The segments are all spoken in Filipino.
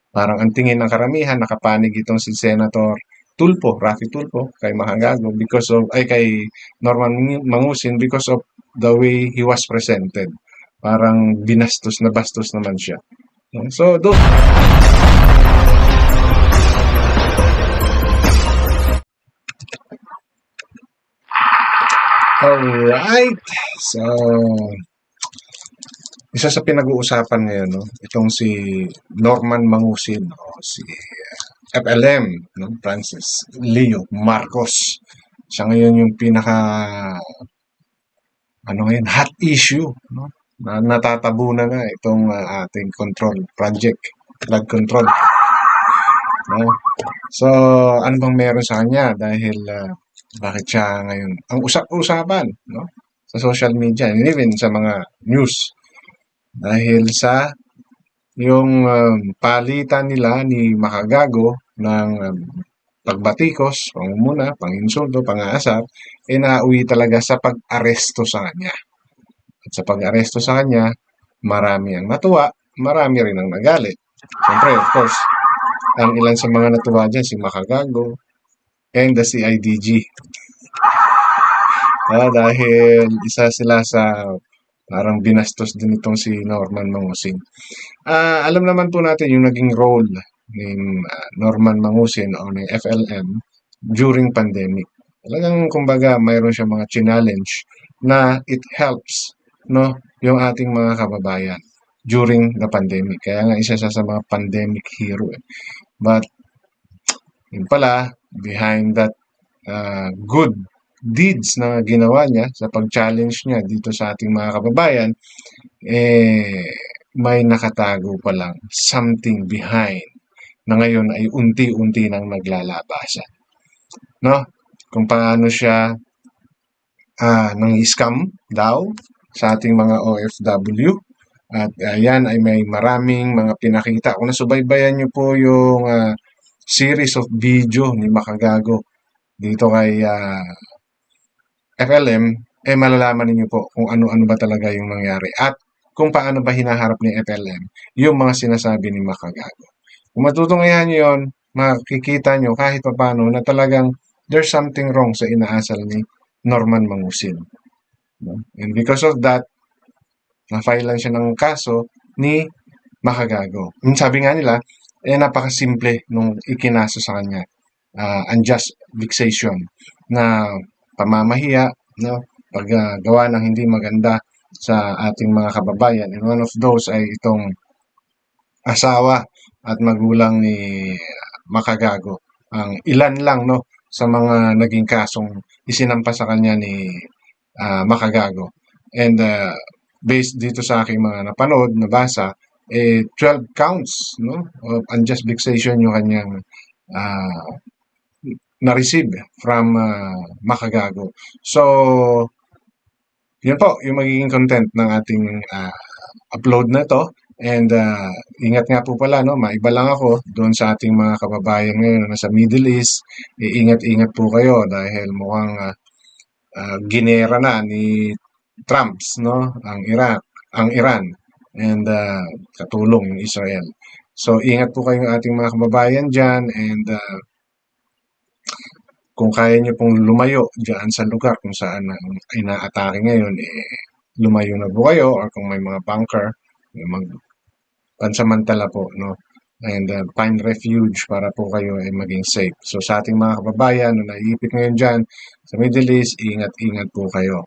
Parang ang tingin ng karamihan, nakapanig itong si Senator Tulfo, Raffy Tulfo, kay Makagago because of, ay kay Norman Mangusin because of the way he was presented. Parang binastos na bastos naman siya. So, alright. So, isa sa pinag-uusapan ngayon, no, itong si Norman Mangusin, o si FLM, no, Francis Leo Marcos. Siya ngayon yung pinaka, ano ngayon, hot issue, no, na natatabunan na itong ating control project, flood control. No? So, ano bang meron sa kanya? Dahil, bakit siya ngayon, ang usap-usapan, no, sa social media, and even sa mga news, dahil sa yung palitan nila ni Makagago ng pagbatikos, pangumuna, panginsulto, pang-aasar, nauwi talaga sa pag-aresto sa kanya. At sa pag-aresto sa kanya, marami ang natuwa, marami rin ang nagalit. Siyempre, of course, ang ilan sa mga natuwa dyan, si Makagago and the CIDG. Dahil isa sila sa parang binastos din itong si Norman Mangusin. Alam naman po natin yung naging role ni Norman Mangusin o ni FLM during pandemic. Talagang kumbaga mayroon siya mga challenge na it helps, no, yung ating mga kababayan during the pandemic. Kaya nga isa siya sa mga pandemic hero. But yun pala, behind that good deeds na ginawa niya sa pag-challenge niya dito sa ating mga kababayan, may nakatago pa lang something behind na ngayon ay unti-unti nang naglalabasan. No? Kung paano siya nang scam daw sa ating mga OFW. At yan ay may maraming mga pinakita. Kung nasubaybayan niyo po yung series of video ni Makagago dito kay FLM, malalaman ninyo po kung ano-ano ba talaga yung nangyari at kung paano ba hinaharap ni FLM yung mga sinasabi ni Makagago. Kung matutunghayan nyo yun, makikita nyo kahit pa paano na talagang there's something wrong sa inaasal ni Norman Mangusin. And because of that, na-file lang siya ng kaso ni Makagago. Sabi nga nila, napakasimple nung ikinaso sa kanya. Unjust vexation na pamamahiya, no, paggawa ng hindi maganda sa ating mga kababayan. And one of those ay itong asawa at magulang ni Makagago. Ang ilan lang, no, sa mga naging kasong isinampa sa kanya ni Makagago. And based dito sa aking mga napanood, nabasa, 12 counts, no, of unjust vexation yung kanyang na-receive from Makagago. So, yun po yung magiging content ng ating upload na to. And ingat nga po pala, no, maiba lang ako doon sa ating mga kababayan ngayon na nasa Middle East. Ingat-ingat po kayo dahil mukhang ginera na ni Trumps, no, ang Iran, and katulong yung Israel. So, ingat po kayong ating mga kababayan dyan, and kung kaya nyo pong lumayo dyan sa lugar kung saan inaatake ngayon, lumayo na po kayo, or kung may mga bunker, pansamantala po, no? And find refuge para po kayo ay maging safe. So sa ating mga kababayan na naiipit ngayon dyan sa Middle East, ingat-ingat po kayo.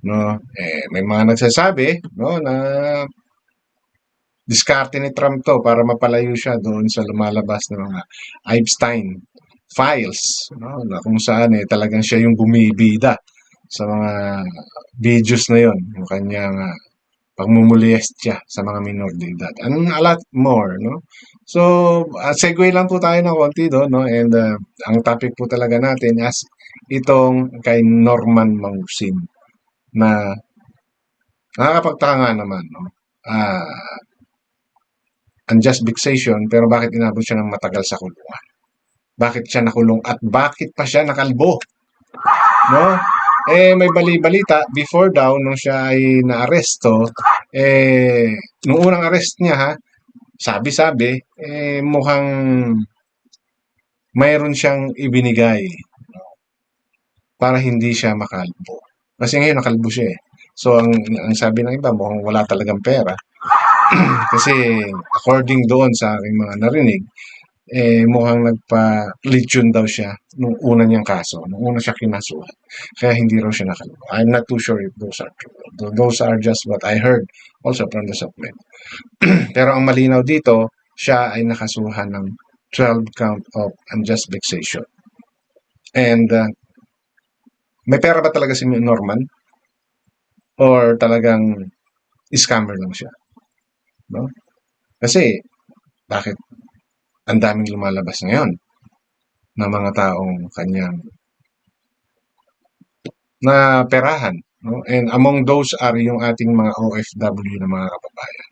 No? May mga nagsasabi, no, na diskarte ni Trump to para mapalayo siya doon sa lumalabas ng mga Epstein files, no, na kung saan talagang siya yung bumibida sa mga videos na yon, yung kanyang pagmumulestya sa mga minor de edad. And a lot more, no? So, segue lang po tayo ng konti doon, no? And ang topic po talaga natin is itong kay Norman Mangusin na nakakapagtaka nga naman, no? Unjust vexation, pero bakit inabot siya ng matagal sa kulungan? Bakit siya nakulong at bakit pa siya nakalbo? No? May bali-balita, before daw, nung siya ay naaresto, nung unang arrest niya, sabi-sabi, mukhang mayroon siyang ibinigay para hindi siya makalbo. Kasi ngayon nakalbo siya eh. So, ang sabi ng iba, mukhang wala talagang pera. Kasi according doon sa aking mga narinig, mukhang nagpa-lechon daw siya nung una niyang kaso, nung una siya kinasuhan. Kaya hindi raw siya nakalbo. I'm not too sure if those are true. Those are just what I heard also from the supplement. Pero ang malinaw dito, siya ay nakasuhan ng 12 count of unjust vexation. And may pera ba talaga si Norman? Or talagang scammer lang siya? No? Kasi, bakit ang daming lumalabas ngayon na mga taong kanyang na perahan? No? And among those are yung ating mga OFW na mga kababayan.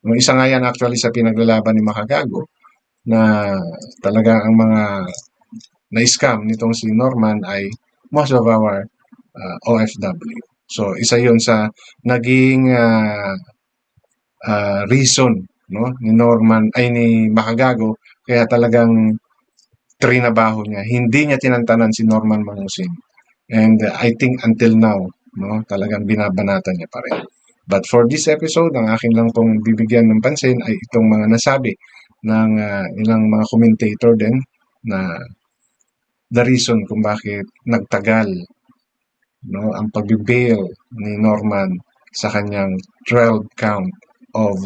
Yung isa nga yan actually sa pinaglalaban ni Makagago na talagang ang mga na-scam nitong si Norman ay most of our OFW. So, isa yun sa naging reason no ni Norman ay ni Makagago kaya talagang trinabaho niya. Hindi niya tinantanan si Norman Mangusin. And I think until now, no, talagang binabanatan niya pa rin. But for this episode, ang akin lang pong bibigyan ng pansin ay itong mga nasabi ng ilang mga commentator din na the reason kung bakit nagtagal no ang pagbibail ni Norman sa kanyang 12 count of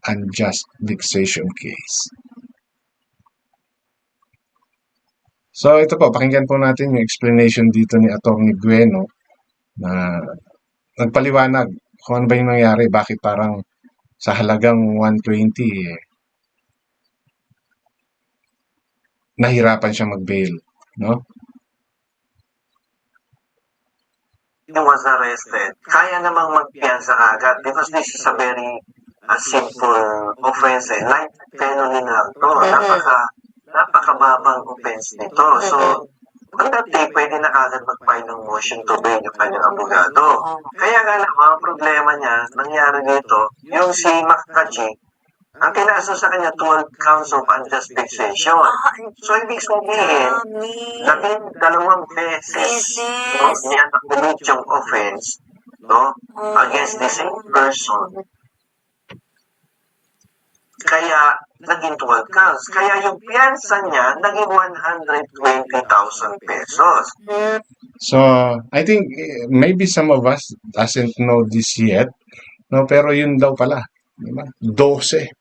unjust vexation case. So ito po, pakinggan po natin yung explanation dito ni Atty. Bueno na nagpaliwanag kung ano ba yung nangyari, bakit parang sa halagang 120 nahirapan siya mag-bail, no? He was arrested. Kaya namang magpiyansa agad because this is a very simple offense. Light felony na ito. Napakababang offense nito. So, on that day, pwede na agad mag-file ng motion to bail yung kanyang abogado. Kaya nga lang, mga problema niya, nangyari dito, yung si Makaji, ang kinaso sa kanya 12 counts of unjust vexation. So, ibig sabihin, 12 beses niya nakulit yung offense no, against the same person. Kaya, naging 12 counts. Kaya yung piyansa niya, naging 120,000 pesos. So, I think maybe some of us doesn't know this yet, no? Pero yun daw pala, diba? 12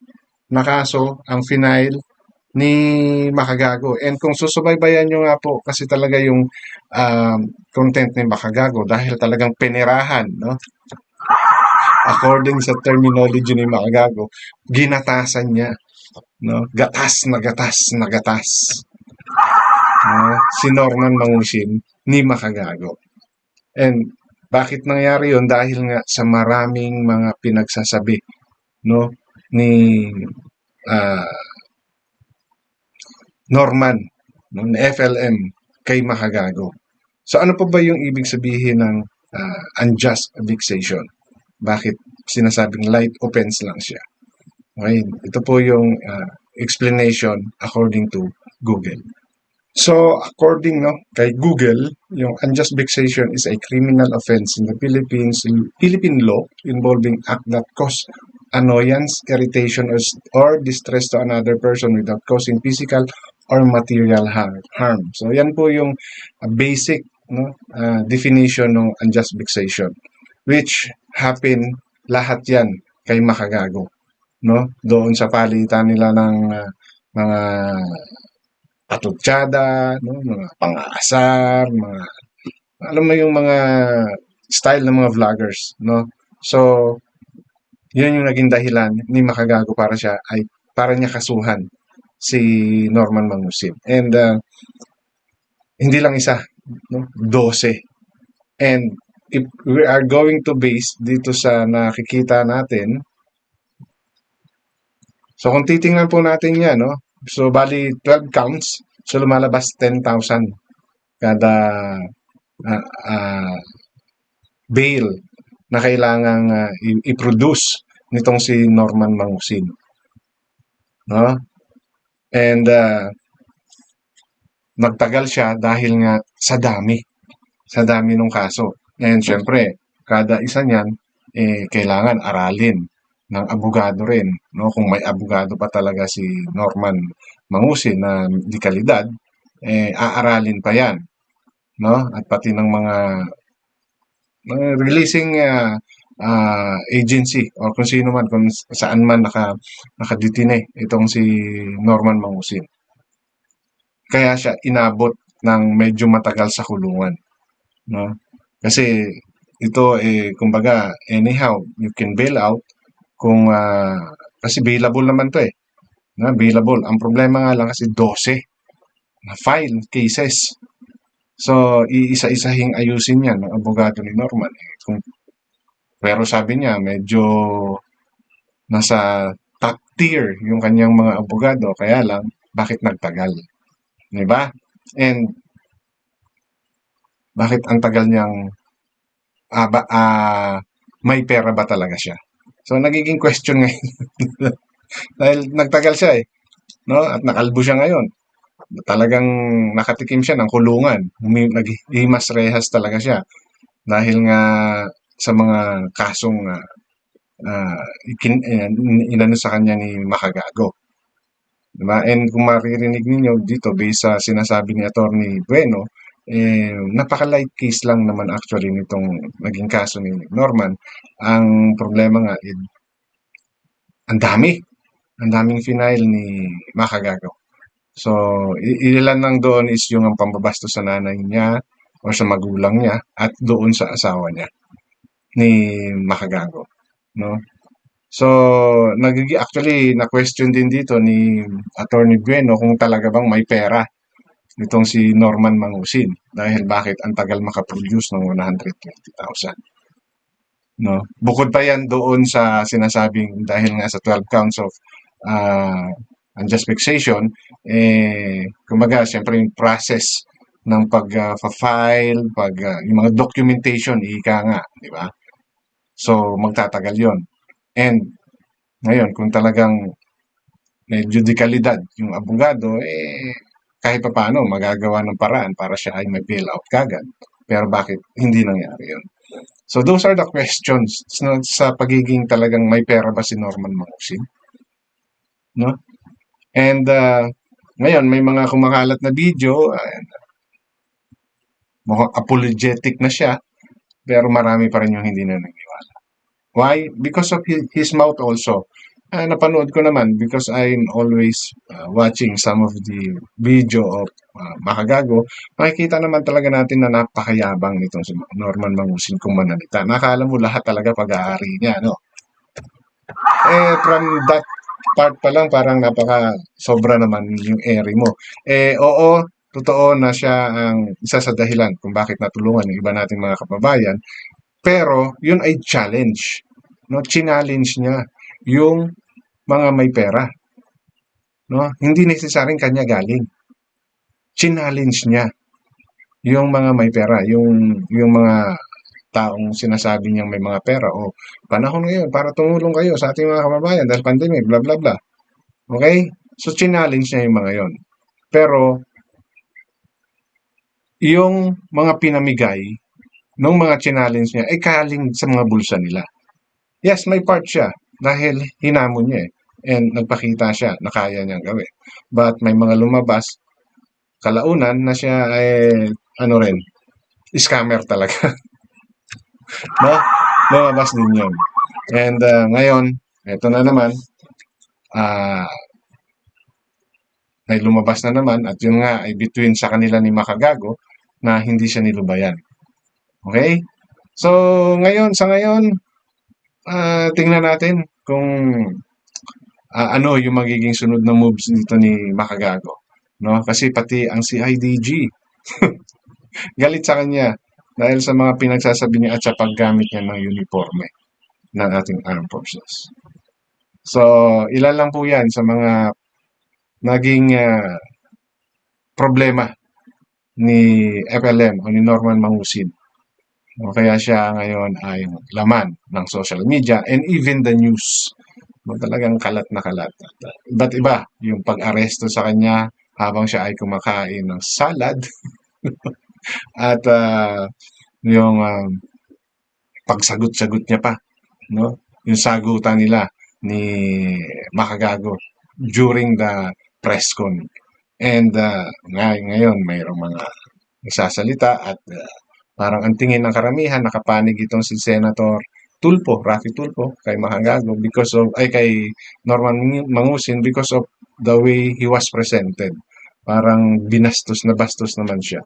na kaso ang final ni Makagago. And kung susubaybayan nyo nga po, kasi talaga yung content ni Makagago, dahil talagang pinirahan, no? According sa terminology ni Makagago, ginatasan niya, no? Gatas na gatas na gatas. No? Si Norman Mangusin ni Makagago. And bakit nangyari yon? Dahil nga sa maraming mga pinagsasabi no ni Norman no, ni FLM kay Makagago. So ano po ba yung ibig sabihin ng unjust vexation? Bakit sinasabing light offense lang siya? Okay, ito po yung explanation according to Google. So, according kay Google, yung unjust vexation is a criminal offense in the Philippine law involving act that cause annoyance, irritation, or distress to another person without causing physical or material harm. So, yan po yung basic definition ng unjust vexation, which happen lahat yan kay Makagago. No? Doon sa palitan nila ng mga patutsada, no? Mga pang-aasar, mga, alam mo yung mga style ng mga vloggers, no? So, yun yung naging dahilan ni Makagago para niya kasuhan si Norman Mangusin. And hindi lang isa, no? 12. And if we are going to base dito sa nakikita natin, so kung titingnan po natin yan, no? So, bali 12 counts. So, lumalabas 10,000 kada bail na kailangang i-produce nitong si Norman Mangusin. no? And nagtagal siya dahil nga sa dami ng kaso. And syempre, kada isa niyan, kailangan aralin ng abogado rin. No? Kung may abogado pa talaga si Norman Mangusin na di kalidad, aaralin pa yan. No? At pati ng mga releasing agency o kung sino man, kung saan man nakadetine itong si Norman Mangusin. Kaya siya inabot ng medyo matagal sa kulungan. No? Kasi ito kumbaga anyhow you can bail out kung kasi bailable naman to na bailable. Ang problema nga lang kasi 12 na file cases. So iisa-isahing ayusin yan ng abogado ni Norman. Pero sabi niya medyo nasa top tier yung kanyang mga abogado kaya lang bakit nagtagal, 'di ba? And bakit ang tagal niyang may pera ba talaga siya? So nagiging question ngayon dahil nagtagal siya no? At nakalbo siya ngayon. Talagang nakatikim siya ng kulungan. Naghimas rehas talaga siya dahil nga sa mga kasong inano sa kanya ni Makagago. Diba? And kung maririnig ninyo dito based sa sinasabi ni Attorney Bueno, napaka-light case lang naman actually nitong naging kaso ni Norman. Ang problema nga, ang daming final ni Makagago. So, ilan lang doon is yung ang pambabastos sa nanay niya o sa magulang niya at doon sa asawa niya ni Makagago. No? So, actually, na-question din dito ni Attorney Bueno kung talaga bang may pera nitong si Norman Mangusin dahil bakit ang tagal makaproduce ng 120,000. No? Bukod pa yan doon sa sinasabing dahil nga sa 12 counts of unjust vexation, kumbaga, siyempre yung process ng pag-file, yung mga documentation, ika nga, di ba? So, magtatagal yon. And, ngayon, kung talagang medyo dekalidad yung abogado, kahit pa paano, magagawa ng paraan para siya ay may bail out kagad. Pero bakit hindi nangyari yun? So, those are the questions sa pagiging talagang may pera ba si Norman Mangusin? No? And ngayon, may mga kumakalat na video, mukhang apologetic na siya, pero marami pa rin yung hindi na naniwala. Why? Because of his mouth also. Napanood ko naman because I'm always watching some of the video of Makagago. Makikita naman talaga natin na napakayabang nitong si Norman Mangusin kung manalita. Nakala mo lahat talaga pag-aari niya, no? From that part pa lang parang sobra naman yung ere mo. Oo, totoo na siya ang isa sa dahilan kung bakit natulungan yung iba nating mga kababayan. Pero yun ay challenge. No? Challenge niya yung mga may pera. No? Hindi necessaryong kanya galing. Challenge niya yung mga may pera, yung mga taong sinasabi niyang may mga pera o panahon ngayon para tumulong kayo sa ating mga kababayan dahil pandemic, bla bla bla. Okay? So, challenge niya yung mga yon. Pero, yung mga pinamigay ng mga challenge niya ay kaling sa mga bulsa nila. Yes, may part siya dahil hinamon niya and nagpakita siya na kaya niyang gawin. But may mga lumabas kalaunan na siya ay rin, scammer talaga. No? Lumabas din yun. And ngayon, ito na naman, ay lumabas na naman at yun nga ay between sa kanila ni Makagago na hindi siya nilubayan. Okay? So, sa ngayon, tingnan natin kung ano yung magiging sunod na moves dito ni Makagago. No? Kasi pati ang CIDG galit sa kanya dahil sa mga pinagsasabi niya at sa paggamit niya ng uniforme ng ating armed forces. So, ilan lang po yan sa mga naging problema ni FLM o ni Norman Mangusin. O kaya siya ngayon ay laman ng social media and even the news. No, talagang kalat na kalat. Iba't iba yung pag-aresto sa kanya habang siya ay kumakain ng salad at yung pagsagot-sagot niya pa, no? Yung sagutan nila ni Makagago during the press con. And ngayon mayroong mga nagsasalita at parang ang tingin ng karamihan nakapanig itong si Senator Tulfo, Raffy Tulfo kay Makagago because of ay kay Norman Mangusin because of the way he was presented. Parang binastos na bastos naman siya.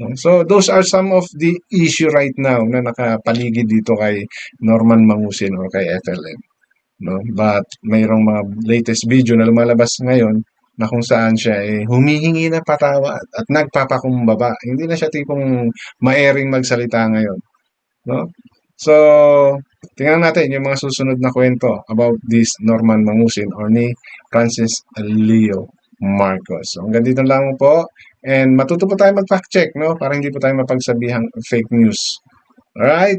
No? So those are some of the issue right now na nakapaligid dito kay Norman Mangusin or kay FLM. No? But mayroong mga latest video na lumalabas ngayon na kung saan siya humihingi na patawad at nagpapakumbaba. Hindi na siya tipong maering magsalita ngayon. No? So, tingnan natin yung mga susunod na kwento about this Norman Mangusin or ni Francis Leo Marcos. So, hanggang dito lang po. And matuto po tayo mag-fact check, no? Para hindi po tayo mapagsabihang fake news. Alright?